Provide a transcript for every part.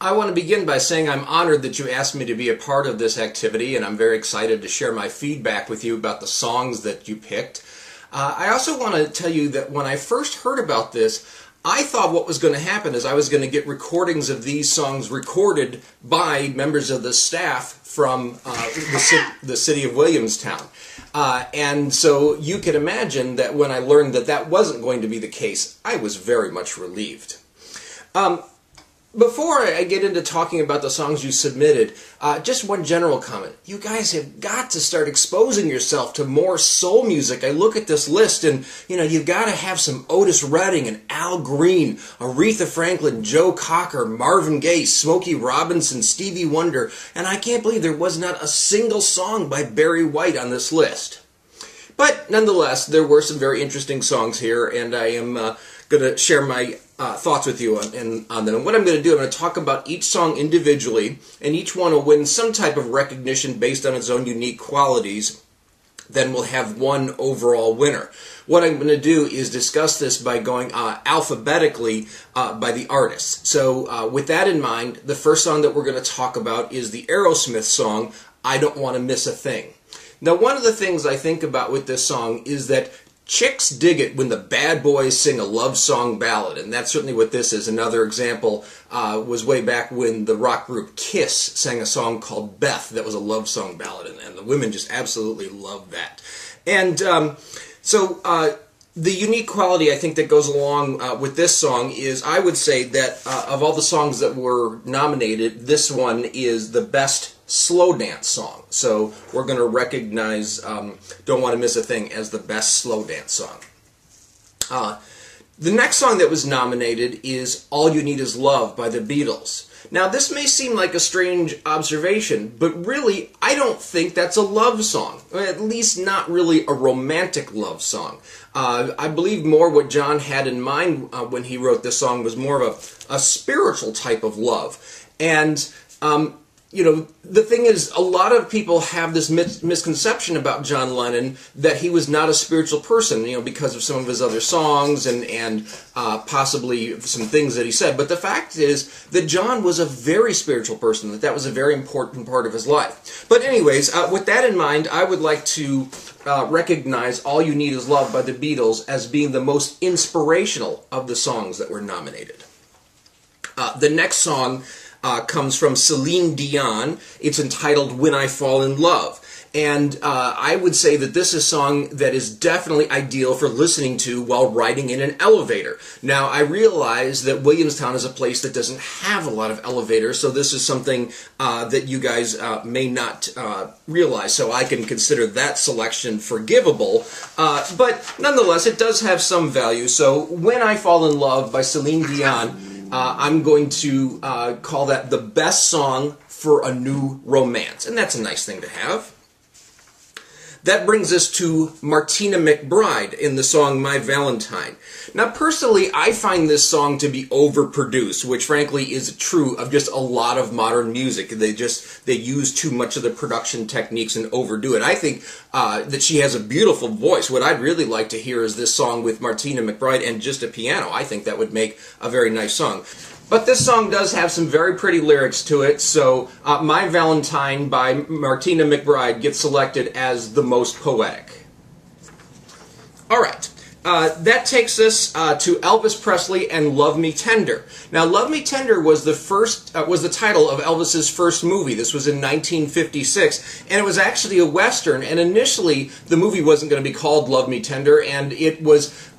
I want to begin by saying I'm honored that you asked me to be a part of this activity, and I'm very excited to share my feedback with you about the songs that you picked. I also want to tell you that when I first heard about this, I thought what was going to happen is I was going to get recordings of these songs recorded by members of the staff from the city of Williamstown. And so you can imagine that when I learned that that wasn't going to be the case, I was very much relieved. Before I get into talking about the songs you submitted, just one general comment. You guys have got to start exposing yourself to more soul music. I look at this list and, you know, you've got to have some Otis Redding and Al Green, Aretha Franklin, Joe Cocker, Marvin Gaye, Smokey Robinson, Stevie Wonder, and I can't believe there was not a single song by Barry White on this list. But nonetheless, there were some very interesting songs here, and I am going to share my thoughts with you on them. And what I'm going to do, I'm going to talk about each song individually, and each one will win some type of recognition based on its own unique qualities. Then we'll have one overall winner. What I'm going to do is discuss this by going alphabetically by the artists. So with that in mind, the first song that we're going to talk about is the Aerosmith song, I Don't Want to Miss a Thing. Now, one of the things I think about with this song is that chicks dig it when the bad boys sing a love song ballad, and that's certainly what this is. Another example was way back when the rock group Kiss sang a song called Beth that was a love song ballad, and the women just absolutely loved that. And the unique quality I think that goes along with this song is I would say that of all the songs that were nominated, this one is the best slow dance song. So we're going to recognize Don't Want to Miss a Thing as the best slow dance song. The next song that was nominated is All You Need Is Love by the Beatles. Now this may seem like a strange observation, but really I don't think that's a love song. At least not really a romantic love song. I believe more what John had in mind when he wrote this song was more of a spiritual type of love. And you know, the thing is, a lot of people have this misconception about John Lennon that he was not a spiritual person, you know, because of some of his other songs and possibly some things that he said. But the fact is that John was a very spiritual person, that was a very important part of his life. But anyways, with that in mind, I would like to recognize All You Need Is Love by the Beatles as being the most inspirational of the songs that were nominated. The next song comes from Celine Dion. It's entitled When I Fall in Love. And I would say that this is a song that is definitely ideal for listening to while riding in an elevator. Now, I realize that Williamstown is a place that doesn't have a lot of elevators, so this is something that you guys may not realize, so I can consider that selection forgivable. But nonetheless, it does have some value. So When I Fall in Love by Celine Dion, I'm going to call that the best song for a new romance. And that's a nice thing to have. That brings us to Martina McBride in the song My Valentine. Now, personally, I find this song to be overproduced, which frankly is true of just a lot of modern music. They use too much of the production techniques and overdo it. I think that she has a beautiful voice. What I'd really like to hear is this song with Martina McBride and just a piano. I think that would make a very nice song. But this song does have some very pretty lyrics to it, so My Valentine by Martina McBride gets selected as the most poetic. Alright, that takes us to Elvis Presley and Love Me Tender. Now, Love Me Tender was the title of Elvis's first movie. This was in 1956, and it was actually a Western, and initially the movie wasn't going to be called Love Me Tender, and it was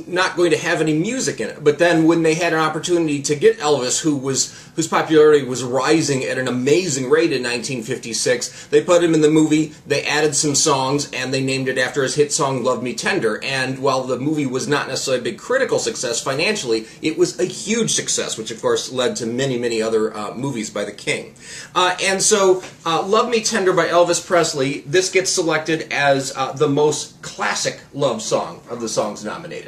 not going to have any music in it. But then when they had an opportunity to get Elvis, whose popularity was rising at an amazing rate in 1956, they put him in the movie, they added some songs, and they named it after his hit song Love Me Tender. And while the movie was not necessarily a big critical success financially, it was a huge success, which of course led to many, many other movies by the King. And so Love Me Tender by Elvis Presley, this gets selected as the most classic love song of the songs nominated.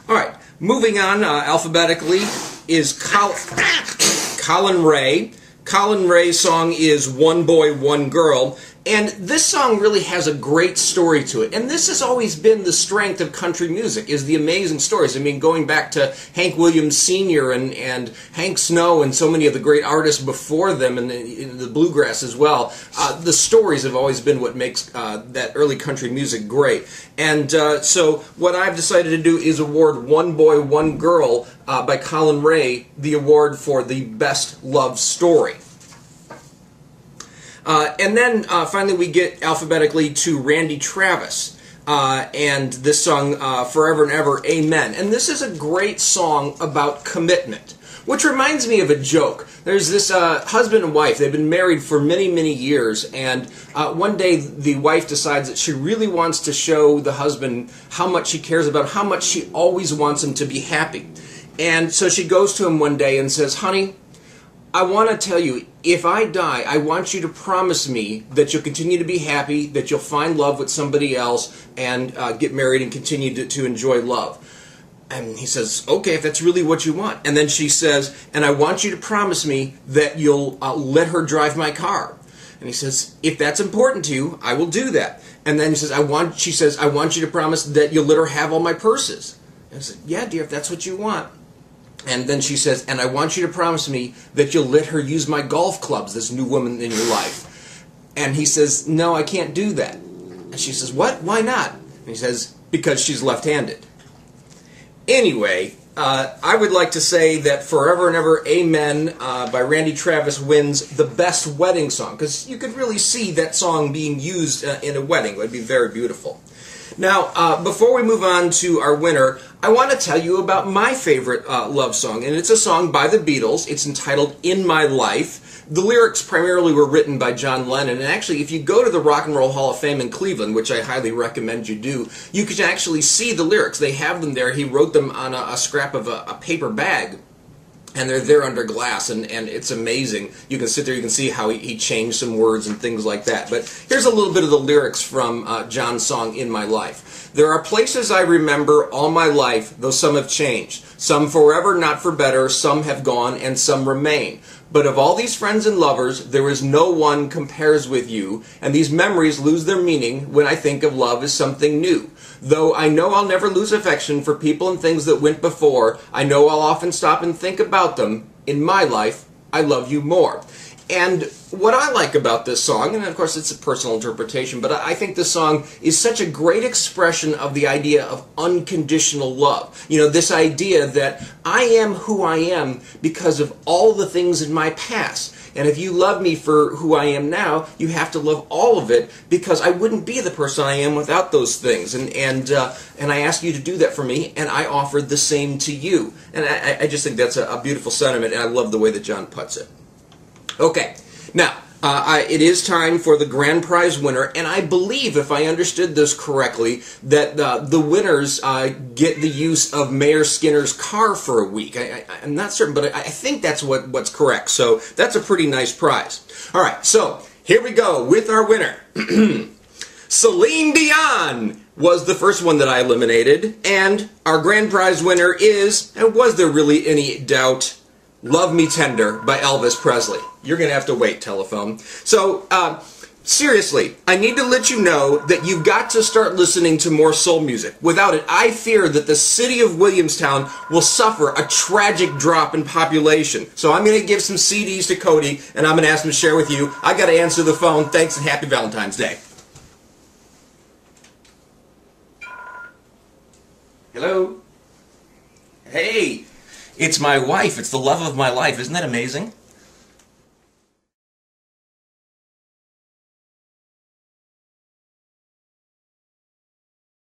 Alright, moving on alphabetically is Colin Ray. Colin Ray's song is One Boy, One Girl, And this song really has a great story to it. And this has always been the strength of country music, is the amazing stories. I mean, going back to Hank Williams Sr. and Hank Snow and so many of the great artists before them, and the bluegrass as well, the stories have always been what makes that early country music great. And so what I've decided to do is award One Boy, One Girl by Colin Ray the award for the best love story. And then finally we get alphabetically to Randy Travis and this song, Forever and Ever, Amen. And this is a great song about commitment, which reminds me of a joke. There's this husband and wife. They've been married for many, many years, and one day the wife decides that she really wants to show the husband how much she cares about, how much she always wants him to be happy. And so she goes to him one day and says, "Honey, I want to tell you, if I die, I want you to promise me that you'll continue to be happy, that you'll find love with somebody else, and get married and continue to enjoy love." And he says, "Okay, if that's really what you want." And then she says, "And I want you to promise me that you'll let her drive my car." And he says, "If that's important to you, I will do that." And then she says, "I want you to promise that you'll let her have all my purses." And I said, "Yeah, dear, if that's what you want." And then she says, "And I want you to promise me that you'll let her use my golf clubs, this new woman in your life." And he says, "No, I can't do that." And she says, "What? Why not?" And he says, "Because she's left-handed." Anyway, I would like to say that Forever and Ever, Amen by Randy Travis wins the best wedding song, because you could really see that song being used in a wedding. It would be very beautiful. Now, before we move on to our winner, I want to tell you about my favorite love song, and it's a song by the Beatles. It's entitled In My Life. The lyrics primarily were written by John Lennon, and actually, if you go to the Rock and Roll Hall of Fame in Cleveland, which I highly recommend you do, you can actually see the lyrics. They have them there. He wrote them on a scrap of a paper bag, and they're there under glass, and it's amazing. You can sit there, you can see how he changed some words and things like that. But here's a little bit of the lyrics from John's song, In My Life. "There are places I remember all my life, though some have changed. Some forever, not for better, some have gone, and some remain. But of all these friends and lovers, there is no one compares with you, and these memories lose their meaning when I think of love as something new. Though I know I'll never lose affection for people and things that went before, I know I'll often stop and think about them. In my life, I love you more." And what I like about this song, and of course it's a personal interpretation, but I think this song is such a great expression of the idea of unconditional love. You know, this idea that I am who I am because of all the things in my past. And if you love me for who I am now, you have to love all of it, because I wouldn't be the person I am without those things. And I ask you to do that for me, and I offer the same to you. And I just think that's a beautiful sentiment, and I love the way that John puts it. Okay, now, it is time for the grand prize winner, and I believe, if I understood this correctly, that the winners get the use of Mayor Skinner's car for a week. I'm not certain, but I think that's what's correct, so that's a pretty nice prize. All right, so here we go with our winner. Celine Dion was the first one that I eliminated, and our grand prize winner is, and was there really any doubt, Love Me Tender by Elvis Presley. You're going to have to wait, telephone. So, seriously, I need to let you know that you've got to start listening to more soul music. Without it, I fear that the city of Williamstown will suffer a tragic drop in population. So I'm going to give some CDs to Cody, and I'm going to ask him to share with you. I got to answer the phone. Thanks, and happy Valentine's Day. Hello? Hey. It's my wife. It's the love of my life. Isn't that amazing?